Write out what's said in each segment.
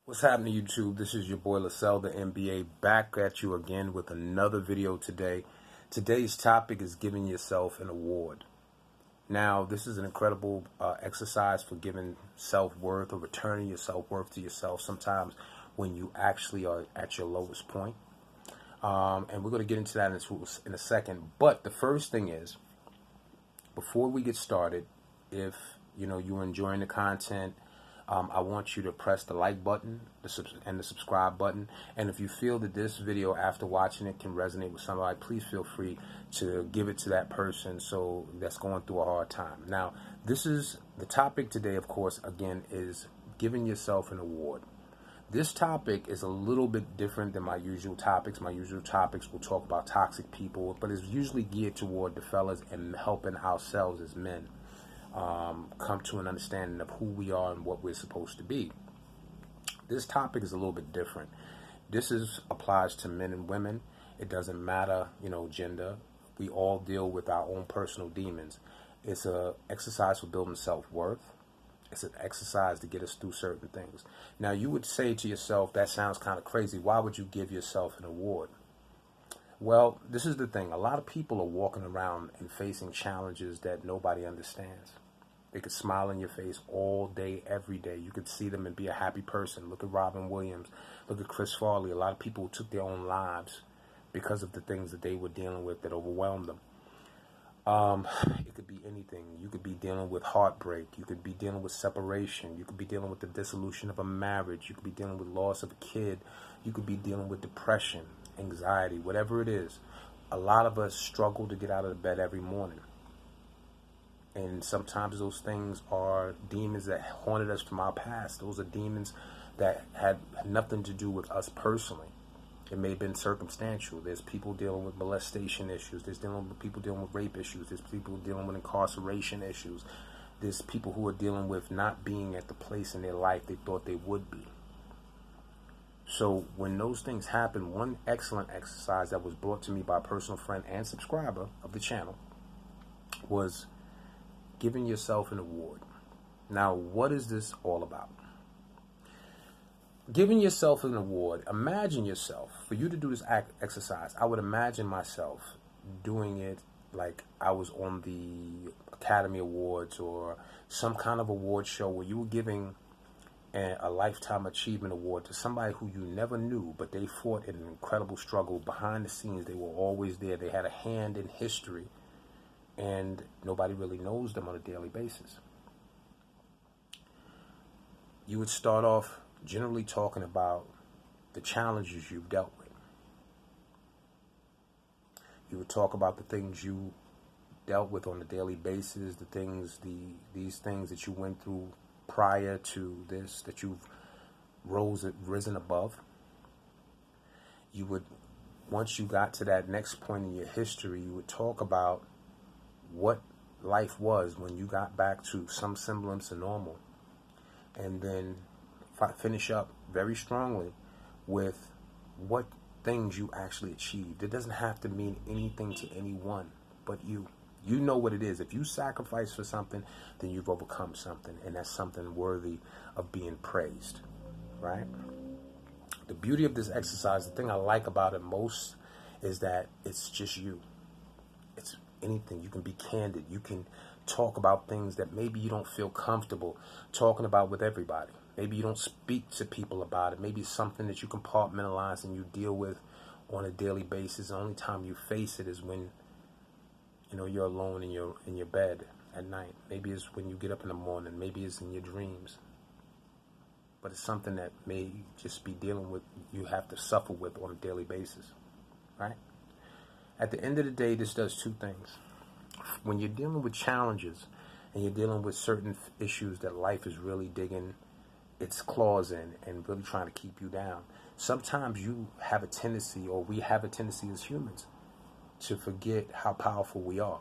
What's happening, YouTube? This is your boy Lascel, the M.B.A, back at you again with another video today. Today's topic is giving yourself an award. Now, this is an incredible exercise for giving self-worth or returning your self-worth to yourself sometimes when you actually are at your lowest point. And we're going to get into that in a second. But the first thing is, before we get started, if you're enjoying the content, I want you to press the like button and the subscribe button. And if you feel that this video, after watching it, can resonate with somebody, please feel free to give it to that person that's going through a hard time. Now, this is the topic today, of course, again, is giving yourself an award. This topic is a little bit different than my usual topics. My usual topics will talk about toxic people, but it's usually geared toward the fellas and helping ourselves as men come to an understanding of who we are and what we're supposed to be. This topic is a little bit different. This applies to men and women. It doesn't matter, gender. We all deal with our own personal demons. It's an exercise for building self-worth. It's an exercise to get us through certain things. Now, you would say to yourself, that sounds kind of crazy. Why would you give yourself an award? Well, this is the thing. A lot of people are walking around and facing challenges that nobody understands. They could smile in your face all day, every day. You could see them and be a happy person. Look at Robin Williams. Look at Chris Farley. A lot of people who took their own lives because of the things that they were dealing with that overwhelmed them. It could be anything. You could be dealing with heartbreak. You could be dealing with separation. You could be dealing with the dissolution of a marriage. You could be dealing with loss of a kid. You could be dealing with depression, anxiety, whatever it is. A lot of us struggle to get out of the bed every morning. And sometimes those things are demons that haunted us from our past. Those are demons that had nothing to do with us personally. It may have been circumstantial. There's people dealing with molestation issues. There's people dealing with rape issues. There's people dealing with incarceration issues. There's people who are dealing with not being at the place in their life they thought they would be. So when those things happen, one excellent exercise that was brought to me by a personal friend and subscriber of the channel was giving yourself an award. Now, what is this all about? Giving yourself an award. Imagine yourself, for you to do this exercise, I would imagine myself doing it like I was on the Academy Awards or some kind of award show where you were giving a Lifetime Achievement Award to somebody who you never knew, but they fought in an incredible struggle behind the scenes. They were always there. They had a hand in history, and nobody really knows them on a daily basis. You would start off generally talking about the challenges you've dealt with. You would talk about the things you dealt with on a daily basis, these things that you went through prior to this, that you've risen above. You would, once you got to that next point in your history, you would talk about what life was when you got back to some semblance of normal, and then finish up very strongly with what things you actually achieved. It doesn't have to mean anything to anyone but you. You know what it is. If you sacrifice for something, then you've overcome something, and that's something worthy of being praised, right? The beauty of this exercise, the thing I like about it most, is that it's just you. It's anything. You can be candid. You can talk about things that maybe you don't feel comfortable talking about with everybody. Maybe you don't speak to people about it. Maybe it's something that you compartmentalize and you deal with on a daily basis. The only time you face it is when you're alone in your bed at night. Maybe it's when you get up in the morning. Maybe it's in your dreams. But it's something that may just be dealing with, you have to suffer with on a daily basis, right? At the end of the day, this does two things. When you're dealing with challenges and you're dealing with certain issues that life is really digging its claws in and really trying to keep you down, sometimes you have a tendency, or we have a tendency as humans, to forget how powerful we are.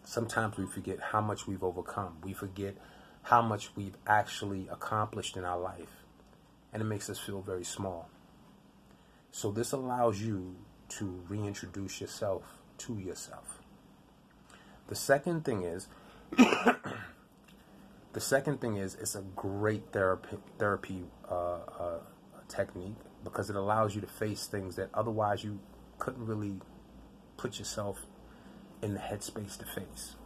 Sometimes we forget how much we've overcome. We forget how much we've actually accomplished in our life, and it makes us feel very small. So this allows you to reintroduce yourself to yourself. The second thing is, The second thing is it's a great therapy technique because it allows you to face things that otherwise you couldn't really put yourself in the headspace to face.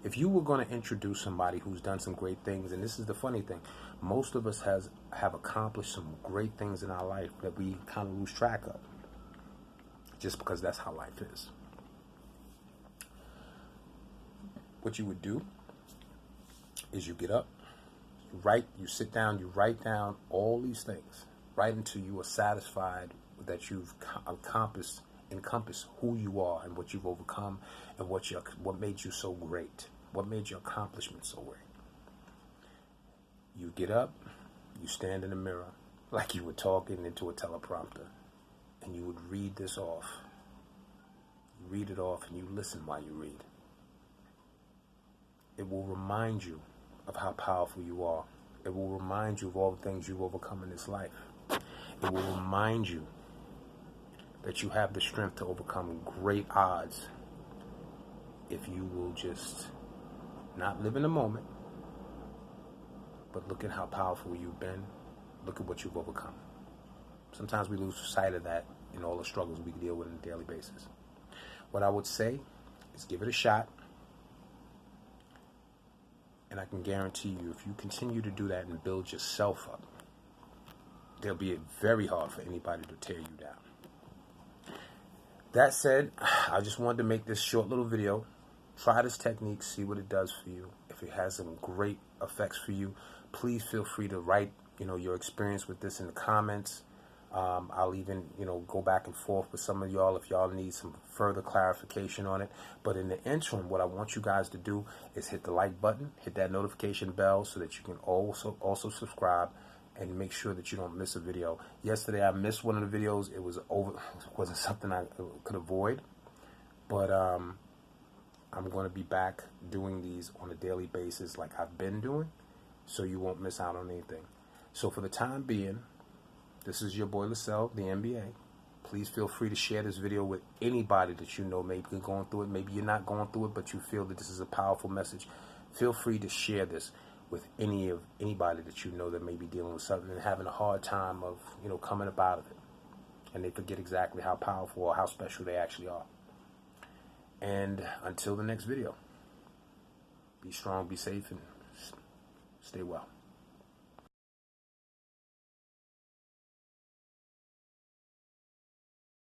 If you were going to introduce somebody who's done some great things, and this is the funny thing, most of us have accomplished some great things in our life that we kind of lose track of, just because that's how life is. What you would do is you get up, you sit down, you write down all these things, right until you are satisfied that you've encompassed who you are and what you've overcome and what made you so great, what made your accomplishment so great. You get up, you stand in the mirror like you were talking into a teleprompter, and you would read this off. You read it off and you listen while you read. It will remind you of how powerful you are. It will remind you of all the things you've overcome in this life. It will remind you that you have the strength to overcome great odds if you will just not live in the moment, but look at how powerful you've been. Look at what you've overcome. Sometimes we lose sight of that in all the struggles we deal with on a daily basis. What I would say is give it a shot. And I can guarantee you, if you continue to do that and build yourself up, it'll be very hard for anybody to tear you down. That said, I just wanted to make this short little video. Try this technique, see what it does for you. If it has some great effects for you, please feel free to write, your experience with this in the comments. I'll even, go back and forth with some of y'all if y'all need some further clarification on it. But in the interim, what I want you guys to do is hit the like button, hit that notification bell so that you can also subscribe and make sure that you don't miss a video. Yesterday, I missed one of the videos. It wasn't something I could avoid. But I'm going to be back doing these on a daily basis like I've been doing, so you won't miss out on anything. So for the time being, this is your boy Lascel, the M.B.A. Please feel free to share this video with anybody that you know may be going through it. Maybe you're not going through it, but you feel that this is a powerful message. Feel free to share this with anybody that you know that may be dealing with something and having a hard time of, coming up out of it. And they forget exactly how powerful or how special they actually are. And until the next video, be strong, be safe, and stay well.